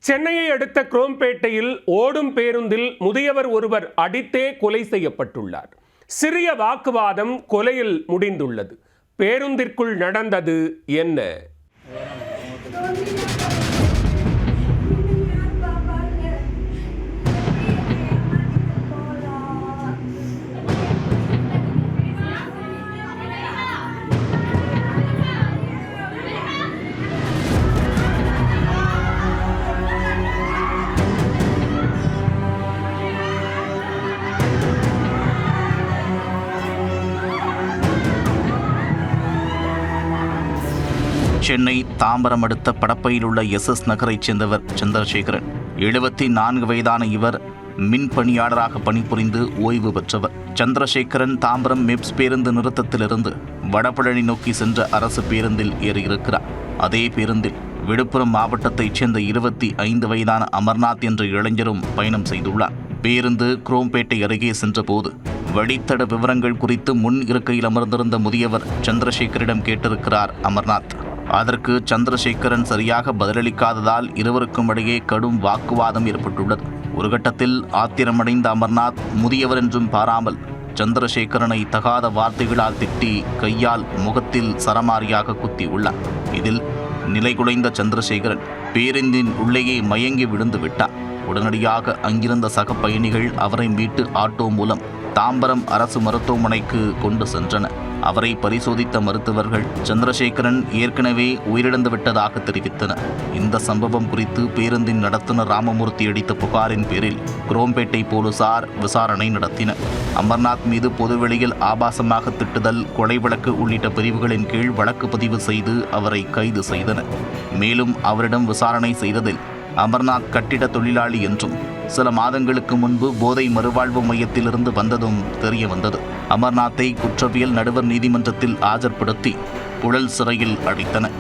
சென்னையை அடுத்த குரோம்பேட்டையில் ஓடும் பேருந்தில் முதியவர் ஒருவர் அடித்தே கொலை செய்யப்பட்டுள்ளார். சிறிய வாக்குவாதம் கொலையில் முடிந்துள்ளது. பேருந்திற்குள் நடந்தது என்ன? சென்னை தாம்பரம் அடுத்த படப்பையில் உள்ள SS நகரைச் சேர்ந்தவர் சந்திரசேகரன். 74 வயதான இவர் மின் பணியாளராக பணிபுரிந்து ஓய்வு பெற்றவர். சந்திரசேகரன் தாம்பரம் மெப்ஸ் பேருந்து நிறுத்தத்திலிருந்து வடபழனி நோக்கி சென்ற அரசு பேருந்தில் ஏறியிருக்கிறார். அதே பேருந்தில் விழுப்புரம் மாவட்டத்தைச் சேர்ந்த 25 வயதான அமர்நாத் என்ற இளைஞரும் பயணம் செய்துள்ளார். பேருந்து குரோம்பேட்டை அருகே சென்றபோது வழித்தட விவரங்கள் குறித்து முன் இருக்கையில் அமர்ந்திருந்த முதியவர் சந்திரசேகரிடம் கேட்டிருக்கிறார் அமர்நாத். அதற்கு சந்திரசேகரன் சரியாக பதிலளிக்காததால் இருவருக்கும் இடையே கடும் வாக்குவாதம் ஏற்பட்டுள்ளது. ஒரு கட்டத்தில் ஆத்திரமடைந்த அமர்நாத் முதியவர் என்றும் பாராமல் சந்திரசேகரனை தகாத வார்த்தைகளால் திட்டி கையால் முகத்தில் சரமாரியாக குத்தியுள்ளார். இதில் நிலைகுலைந்த சந்திரசேகரன் பேருந்தின் உள்ளேயே மயங்கி விழுந்து விட்டார். உடனடியாக அங்கிருந்த சக பயணிகள் அவரை மீட்டு ஆட்டோ மூலம் தாம்பரம் அரசு மருத்துவமனைக்கு கொண்டு சென்றனர். அவரை பரிசோதித்த மருத்துவர்கள் சந்திரசேகரன் ஏற்கனவே உயிரிழந்து விட்டதாக தெரிவித்தனர். இந்த சம்பவம் குறித்து பேருந்தின் நடத்துனர் ராமமூர்த்தி அளித்த புகாரின் பேரில் குரோம்பேட்டை போலீசார் விசாரணை நடத்தினர். அமர்நாத் மீது பொதுவெளியில் ஆபாசமாக திட்டுதல், கொலை வழக்கு உள்ளிட்ட பிரிவுகளின் கீழ் வழக்கு பதிவு செய்து அவரை கைது செய்தனர். மேலும் அவரிடம் விசாரணை செய்ததில் அமர்நாத் கட்டிட தொழிலாளி என்றும் சில மாதங்களுக்கு முன்பு போதை மறுவாழ்வு மையத்திலிருந்து வந்ததும் தெரிய வந்தது. அமர்நாத்தை குற்றவியல் நடுவர் நீதிமன்றத்தில் ஆஜர்படுத்தி புழல் சிறையில் அடைத்தனர்.